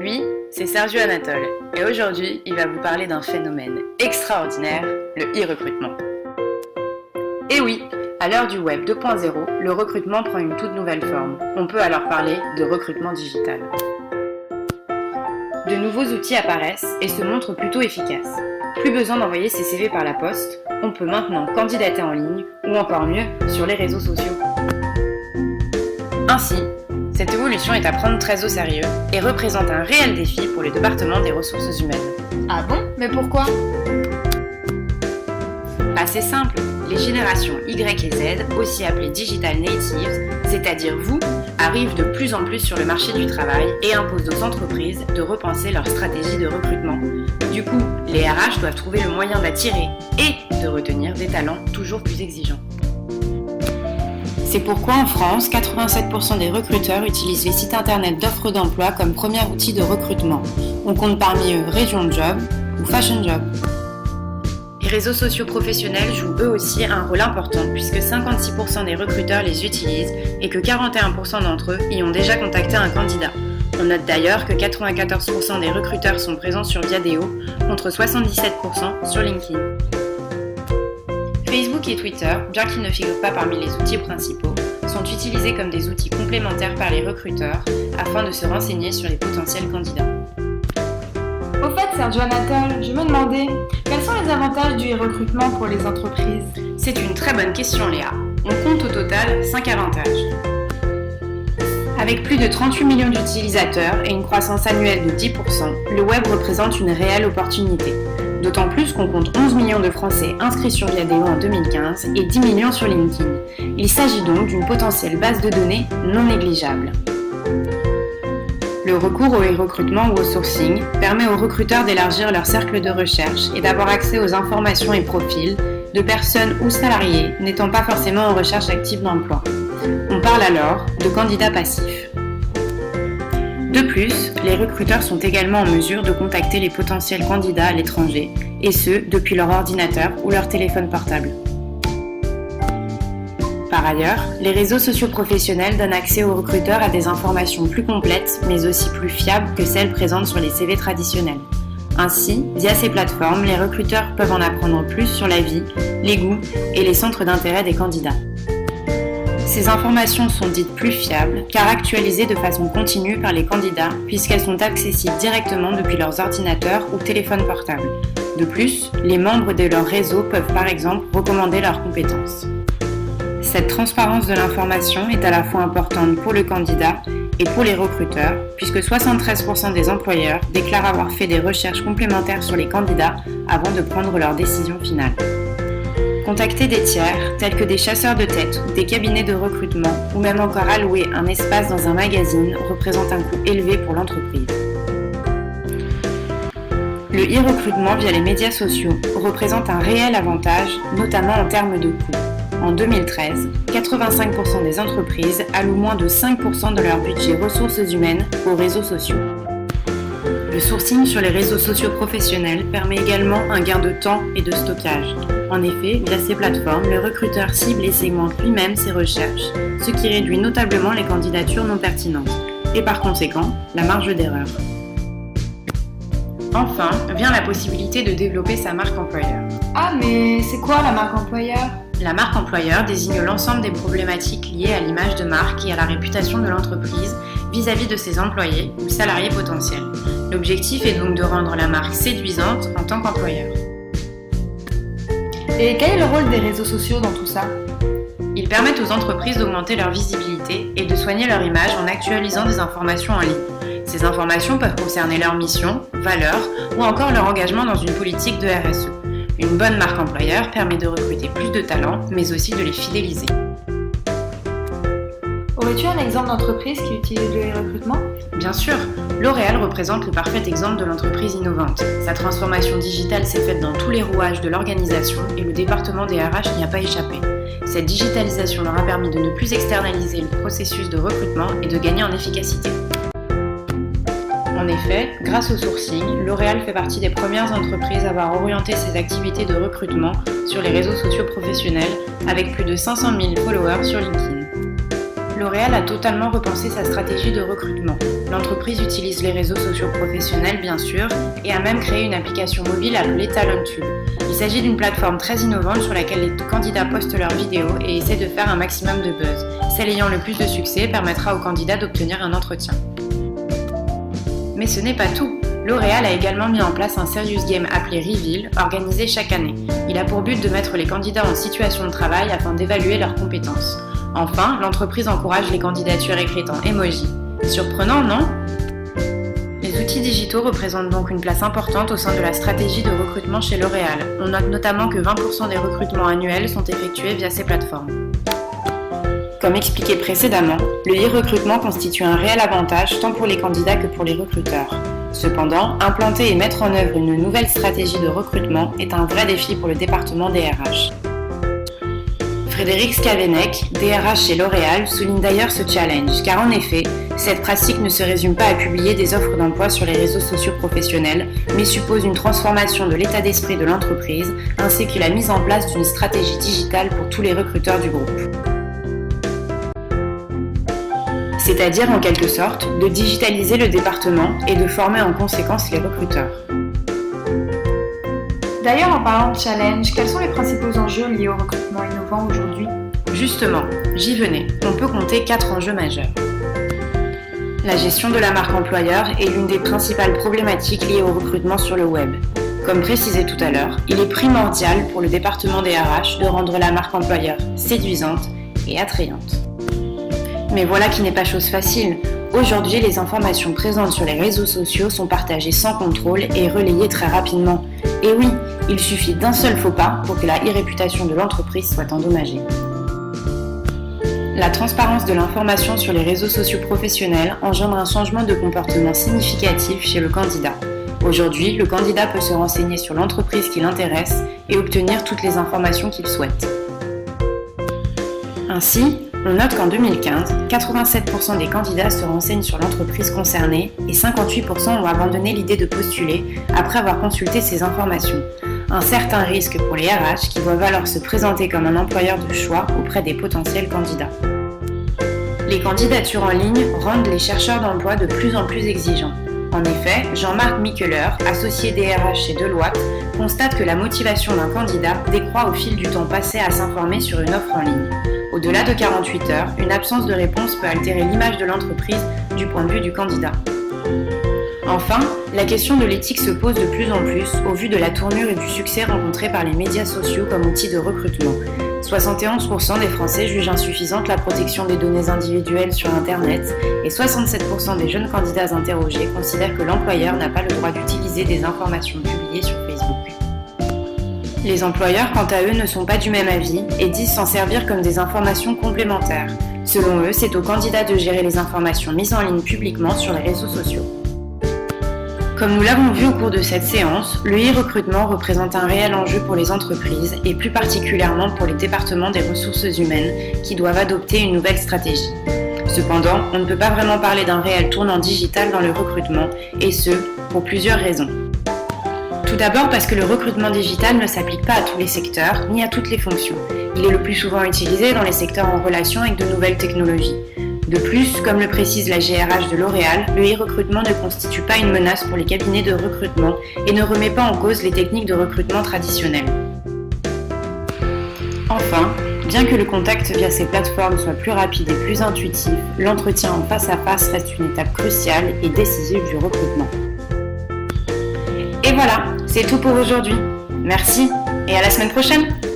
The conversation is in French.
Lui, c'est Sergio Anatole, et aujourd'hui, il va vous parler d'un phénomène extraordinaire, le e-recrutement. Et oui, à l'heure du web 2.0, le recrutement prend une toute nouvelle forme. On peut alors parler de recrutement digital. De nouveaux outils apparaissent et se montrent plutôt efficaces. Plus besoin d'envoyer ses CV par la poste, on peut maintenant candidater en ligne ou encore mieux sur les réseaux sociaux. Ainsi, cette évolution est à prendre très au sérieux et représente un réel défi pour le département des ressources humaines. Ah bon? Mais pourquoi? C'est simple, les générations Y et Z, aussi appelées Digital Natives, c'est-à-dire vous, arrivent de plus en plus sur le marché du travail et imposent aux entreprises de repenser leur stratégie de recrutement. Du coup, les RH doivent trouver le moyen d'attirer et de retenir des talents toujours plus exigeants. C'est pourquoi en France, 87% des recruteurs utilisent les sites internet d'offres d'emploi comme premier outil de recrutement. On compte parmi eux Région Job ou Fashion Job. Les réseaux sociaux professionnels jouent eux aussi un rôle important puisque 56% des recruteurs les utilisent et que 41% d'entre eux y ont déjà contacté un candidat. On note d'ailleurs que 94% des recruteurs sont présents sur Viadeo contre 77% sur LinkedIn. Facebook et Twitter, bien qu'ils ne figurent pas parmi les outils principaux, sont utilisés comme des outils complémentaires par les recruteurs afin de se renseigner sur les potentiels candidats. Au fait, Sergio Anatole, je me demandais, quels sont les avantages du recrutement pour les entreprises? C'est une très bonne question, Léa. On compte au total 5 avantages. Avec plus de 38 millions d'utilisateurs et une croissance annuelle de 10%, le web représente une réelle opportunité. D'autant plus qu'on compte 11 millions de Français inscrits sur Viadeo en 2015 et 10 millions sur LinkedIn. Il s'agit donc d'une potentielle base de données non négligeable. Le recours au e-recrutement ou au sourcing permet aux recruteurs d'élargir leur cercle de recherche et d'avoir accès aux informations et profils de personnes ou salariés n'étant pas forcément en recherche active d'emploi. On parle alors de candidats passifs. De plus, les recruteurs sont également en mesure de contacter les potentiels candidats à l'étranger, et ce, depuis leur ordinateur ou leur téléphone portable. Par ailleurs, les réseaux sociaux professionnels donnent accès aux recruteurs à des informations plus complètes, mais aussi plus fiables que celles présentes sur les CV traditionnels. Ainsi, via ces plateformes, les recruteurs peuvent en apprendre plus sur la vie, les goûts et les centres d'intérêt des candidats. Ces informations sont dites plus fiables, car actualisées de façon continue par les candidats, puisqu'elles sont accessibles directement depuis leurs ordinateurs ou téléphones portables. De plus, les membres de leur réseau peuvent par exemple recommander leurs compétences. Cette transparence de l'information est à la fois importante pour le candidat et pour les recruteurs, puisque 73% des employeurs déclarent avoir fait des recherches complémentaires sur les candidats avant de prendre leur décision finale. Contacter des tiers, tels que des chasseurs de tête ou des cabinets de recrutement, ou même encore allouer un espace dans un magazine, représente un coût élevé pour l'entreprise. Le e-recrutement via les médias sociaux représente un réel avantage, notamment en termes de coûts. En 2013, 85% des entreprises allouent moins de 5% de leur budget ressources humaines aux réseaux sociaux. Le sourcing sur les réseaux sociaux professionnels permet également un gain de temps et de stockage. En effet, via ces plateformes, le recruteur cible et segmente lui-même ses recherches, ce qui réduit notablement les candidatures non pertinentes, et par conséquent, la marge d'erreur. Enfin, vient la possibilité de développer sa marque employeur. Ah, mais c'est quoi la marque employeur? La marque employeur désigne l'ensemble des problématiques liées à l'image de marque et à la réputation de l'entreprise vis-à-vis de ses employés ou salariés potentiels. L'objectif est donc de rendre la marque séduisante en tant qu'employeur. Et quel est le rôle des réseaux sociaux dans tout ça? Ils permettent aux entreprises d'augmenter leur visibilité et de soigner leur image en actualisant des informations en ligne. Ces informations peuvent concerner leur mission, valeurs ou encore leur engagement dans une politique de RSE. Une bonne marque employeur permet de recruter plus de talents, mais aussi de les fidéliser. Aurais-tu un exemple d'entreprise qui utilise le recrutement? Bien sûr, L'Oréal représente le parfait exemple de l'entreprise innovante. Sa transformation digitale s'est faite dans tous les rouages de l'organisation et le département des RH n'y a pas échappé. Cette digitalisation leur a permis de ne plus externaliser le processus de recrutement et de gagner en efficacité. En effet, grâce au sourcing, L'Oréal fait partie des premières entreprises à avoir orienté ses activités de recrutement sur les réseaux sociaux professionnels avec plus de 500 000 followers sur LinkedIn. L'Oréal a totalement repensé sa stratégie de recrutement. L'entreprise utilise les réseaux sociaux professionnels, bien sûr, et a même créé une application mobile appelée TalentTube. Il s'agit d'une plateforme très innovante sur laquelle les candidats postent leurs vidéos et essaient de faire un maximum de buzz. Celle ayant le plus de succès permettra aux candidats d'obtenir un entretien. Mais ce n'est pas tout. L'Oréal a également mis en place un serious game appelé Reveal, organisé chaque année. Il a pour but de mettre les candidats en situation de travail afin d'évaluer leurs compétences. Enfin, l'entreprise encourage les candidatures écrites en emoji. Surprenant, non ? Les outils digitaux représentent donc une place importante au sein de la stratégie de recrutement chez L'Oréal. On note notamment que 20% des recrutements annuels sont effectués via ces plateformes. Comme expliqué précédemment, le e-recrutement constitue un réel avantage tant pour les candidats que pour les recruteurs. Cependant, implanter et mettre en œuvre une nouvelle stratégie de recrutement est un vrai défi pour le département des RH. Frédéric Scavenec, DRH chez L'Oréal, souligne d'ailleurs ce challenge, car en effet, cette pratique ne se résume pas à publier des offres d'emploi sur les réseaux sociaux professionnels, mais suppose une transformation de l'état d'esprit de l'entreprise, ainsi que la mise en place d'une stratégie digitale pour tous les recruteurs du groupe. C'est-à-dire, en quelque sorte, de digitaliser le département et de former en conséquence les recruteurs. D'ailleurs, en parlant de challenge, quels sont les principaux enjeux liés au recrutement innovant aujourd'hui ? Justement, j'y venais. On peut compter 4 enjeux majeurs. La gestion de la marque employeur est l'une des principales problématiques liées au recrutement sur le web. Comme précisé tout à l'heure, il est primordial pour le département des RH de rendre la marque employeur séduisante et attrayante. Mais voilà qui n'est pas chose facile. Aujourd'hui, les informations présentes sur les réseaux sociaux sont partagées sans contrôle et relayées très rapidement. Et oui, il suffit d'un seul faux pas pour que la e-réputation de l'entreprise soit endommagée. La transparence de l'information sur les réseaux sociaux professionnels engendre un changement de comportement significatif chez le candidat. Aujourd'hui, le candidat peut se renseigner sur l'entreprise qui l'intéresse et obtenir toutes les informations qu'il souhaite. Ainsi, on note qu'en 2015, 87% des candidats se renseignent sur l'entreprise concernée et 58% ont abandonné l'idée de postuler après avoir consulté ces informations. Un certain risque pour les RH qui doivent alors se présenter comme un employeur de choix auprès des potentiels candidats. Les candidatures en ligne rendent les chercheurs d'emploi de plus en plus exigeants. En effet, Jean-Marc Mickeler, associé DRH chez Deloitte, constate que la motivation d'un candidat décroît au fil du temps passé à s'informer sur une offre en ligne. Au-delà de 48 heures, une absence de réponse peut altérer l'image de l'entreprise du point de vue du candidat. Enfin, la question de l'éthique se pose de plus en plus au vu de la tournure et du succès rencontrés par les médias sociaux comme outil de recrutement. 71% des Français jugent insuffisante la protection des données individuelles sur Internet et 67% des jeunes candidats interrogés considèrent que l'employeur n'a pas le droit d'utiliser des informations publiées sur Facebook. Les employeurs, quant à eux, ne sont pas du même avis et disent s'en servir comme des informations complémentaires. Selon eux, c'est aux candidats de gérer les informations mises en ligne publiquement sur les réseaux sociaux. Comme nous l'avons vu au cours de cette séance, le e-recrutement représente un réel enjeu pour les entreprises et plus particulièrement pour les départements des ressources humaines qui doivent adopter une nouvelle stratégie. Cependant, on ne peut pas vraiment parler d'un réel tournant digital dans le recrutement et ce, pour plusieurs raisons. Tout d'abord parce que le recrutement digital ne s'applique pas à tous les secteurs ni à toutes les fonctions. Il est le plus souvent utilisé dans les secteurs en relation avec de nouvelles technologies. De plus, comme le précise la GRH de L'Oréal, le e-recrutement ne constitue pas une menace pour les cabinets de recrutement et ne remet pas en cause les techniques de recrutement traditionnelles. Enfin, bien que le contact via ces plateformes soit plus rapide et plus intuitif, l'entretien en face à face reste une étape cruciale et décisive du recrutement. Et voilà, c'est tout pour aujourd'hui. Merci et à la semaine prochaine!